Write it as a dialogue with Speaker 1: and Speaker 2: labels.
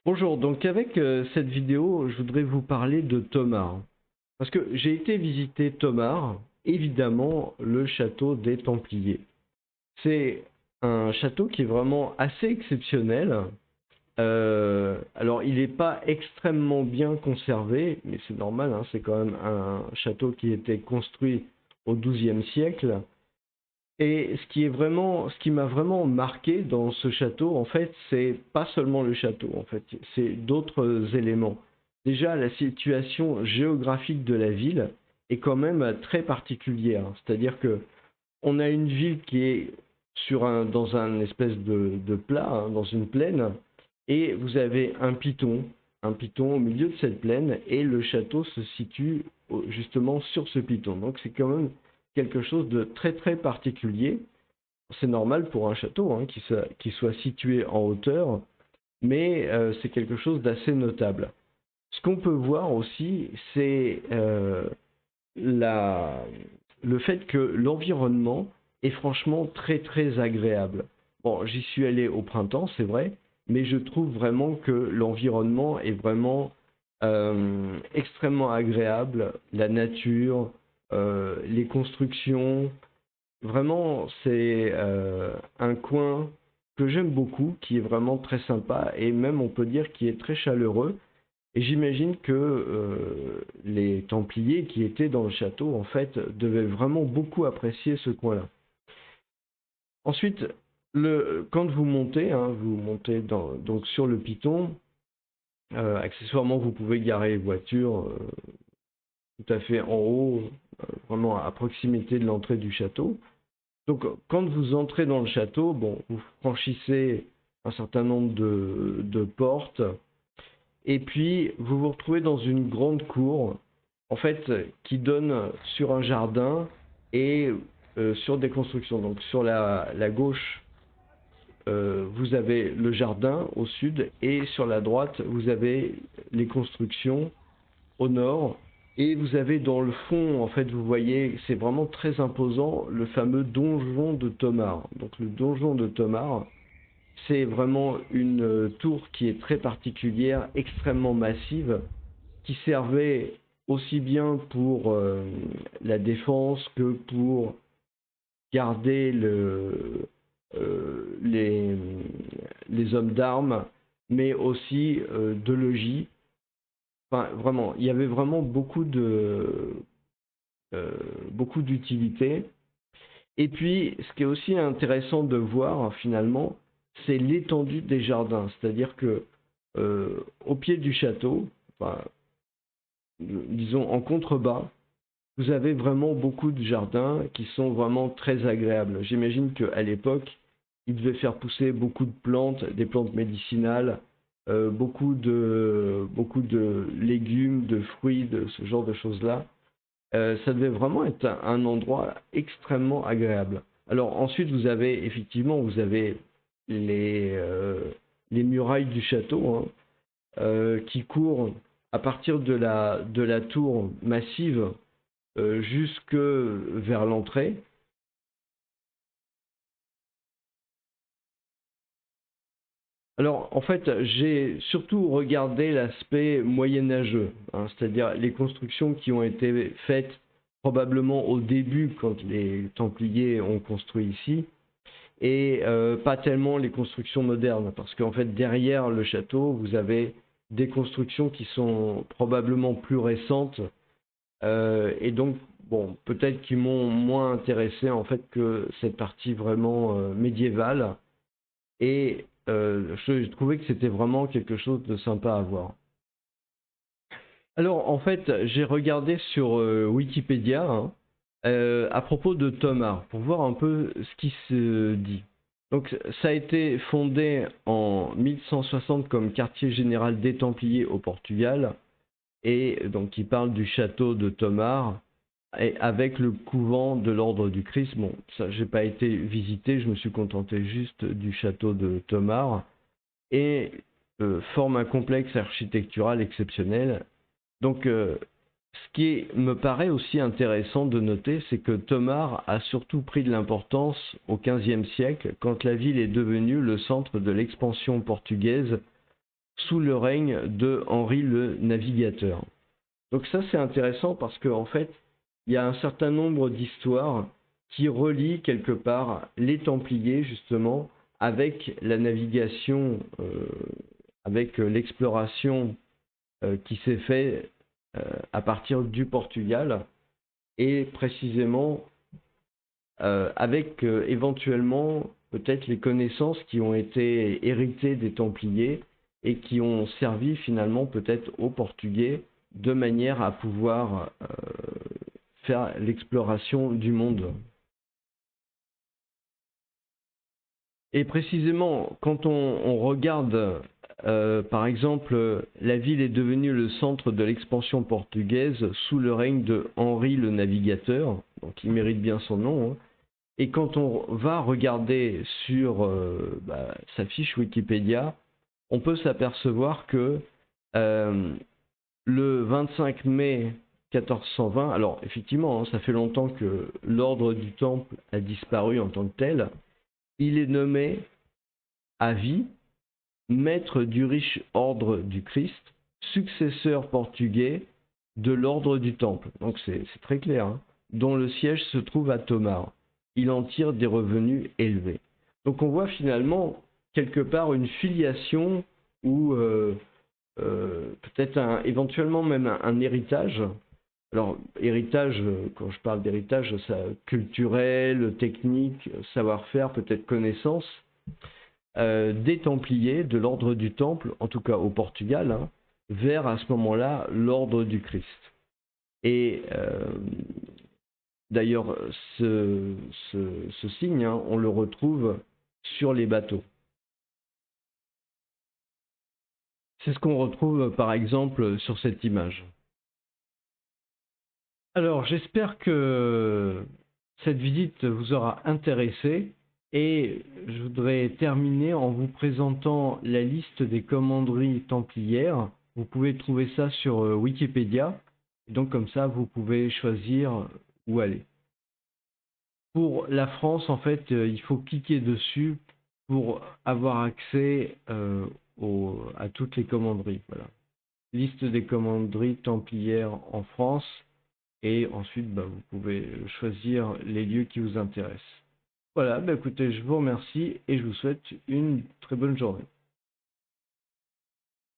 Speaker 1: Bonjour, donc avec cette vidéo, je voudrais vous parler de Tomar. Parce que j'ai été visiter Tomar, évidemment le château des Templiers. C'est un château qui est vraiment assez exceptionnel. Alors il n'est pas extrêmement bien conservé, mais c'est normal, hein, c'est quand même un château qui était construit au XIIe siècle. Et ce qui m'a vraiment marqué dans ce château, en fait, c'est pas seulement le château, en fait, c'est d'autres éléments. Déjà, la situation géographique de la ville est quand même très particulière. C'est-à-dire que on a une ville qui est dans un espèce de plat, hein, dans une plaine, et vous avez un piton au milieu de cette plaine, et le château se situe justement sur ce piton. Donc c'est quand même quelque chose de très très particulier. C'est normal pour un château hein, qui soit situé en hauteur, mais c'est quelque chose d'assez notable. Ce qu'on peut voir aussi, c'est la, le fait que l'environnement est franchement très très agréable. Bon, j'y suis allé au printemps, c'est vrai, mais je trouve vraiment que l'environnement est vraiment extrêmement agréable. La nature, les constructions, vraiment c'est un coin que j'aime beaucoup, qui est vraiment très sympa et même on peut dire qui est très chaleureux. Et j'imagine que les Templiers qui étaient dans le château, en fait, devaient vraiment beaucoup apprécier ce coin-là. Ensuite, quand vous montez donc sur le piton, accessoirement, vous pouvez garer les voitures tout à fait en haut, vraiment à proximité de l'entrée du château. Donc, quand vous entrez dans le château, bon, vous franchissez un certain nombre de portes. Et puis, vous vous retrouvez dans une grande cour, en fait, qui donne sur un jardin et sur des constructions. Donc, sur la gauche, vous avez le jardin au sud, et sur la droite, vous avez les constructions au nord. Et vous avez dans le fond, en fait, vous voyez, c'est vraiment très imposant, le fameux donjon de Tomar. Donc, le donjon de Tomar, c'est vraiment une tour qui est très particulière, extrêmement massive, qui servait aussi bien pour la défense que pour garder les, hommes d'armes, mais aussi de logis. Enfin, vraiment, il y avait vraiment euh, beaucoup d'utilité. Et puis, ce qui est aussi intéressant de voir finalement, c'est l'étendue des jardins. C'est-à-dire que au pied du château, enfin, disons en contrebas, vous avez vraiment beaucoup de jardins qui sont vraiment très agréables. J'imagine qu'à l'époque, ils devaient faire pousser beaucoup de plantes, des plantes médicinales, beaucoup de légumes, de fruits, de ce genre de choses-là. Ça devait vraiment être un endroit extrêmement agréable. Alors ensuite, vous avez les murailles du château hein, qui courent à partir de la tour massive jusque vers l'entrée. Alors, en fait, j'ai surtout regardé l'aspect moyenâgeux, hein, c'est-à-dire les constructions qui ont été faites probablement au début quand les Templiers ont construit ici, et pas tellement les constructions modernes, parce qu'en fait, derrière le château, vous avez des constructions qui sont probablement plus récentes, et donc, bon, peut-être qui m'ont moins intéressé en fait que cette partie vraiment médiévale. Et je trouvais que c'était vraiment quelque chose de sympa à voir. Alors, en fait, j'ai regardé sur Wikipédia hein, à propos de Tomar pour voir un peu ce qui se dit. Donc, ça a été fondé en 1160 comme quartier général des Templiers au Portugal, et donc il parle du château de Tomar et avec le couvent de l'ordre du Christ. Bon, ça, j'ai pas été visité, je me suis contenté juste du château de Tomar et forme un complexe architectural exceptionnel. Donc, ce qui me paraît aussi intéressant de noter, c'est que Tomar a surtout pris de l'importance au XVe siècle, quand la ville est devenue le centre de l'expansion portugaise sous le règne de Henri le Navigateur. Donc ça c'est intéressant parce qu'en fait, il y a un certain nombre d'histoires qui relient quelque part les Templiers justement avec la navigation, avec l'exploration qui s'est faite à partir du Portugal et précisément avec éventuellement peut-être les connaissances qui ont été héritées des Templiers et qui ont servi finalement peut-être aux Portugais de manière à pouvoir faire l'exploration du monde. Et précisément, quand on regarde, par exemple, la ville est devenue le centre de l'expansion portugaise sous le règne de Henri le Navigateur, donc il mérite bien son nom, hein. Et quand on va regarder sur sa fiche Wikipédia, on peut s'apercevoir que le 25 mai 1420, alors effectivement, hein, ça fait longtemps que l'ordre du Temple a disparu en tant que tel, il est nommé à vie maître du riche ordre du Christ, successeur portugais de l'ordre du Temple. Donc c'est très clair, hein, dont le siège se trouve à Tomar. Il en tire des revenus élevés. Donc on voit finalement quelque part une filiation ou peut-être éventuellement même un héritage. Alors héritage, quand je parle d'héritage, ça culturel, technique, savoir-faire, peut-être connaissance, des Templiers, de l'ordre du Temple, en tout cas au Portugal, hein, vers à ce moment-là l'ordre du Christ. Et d'ailleurs, ce signe, hein, on le retrouve sur les bateaux. C'est ce qu'on retrouve par exemple sur cette image. Alors, j'espère que cette visite vous aura intéressé et je voudrais terminer en vous présentant la liste des commanderies templières. Vous pouvez trouver ça sur Wikipédia. Et donc comme ça, vous pouvez choisir où aller. Pour la France, en fait, il faut cliquer dessus pour avoir accès à toutes les commanderies. Voilà. Liste des commanderies templières en France. Et ensuite, vous pouvez choisir les lieux qui vous intéressent. Voilà, écoutez, je vous remercie et je vous souhaite une très bonne journée.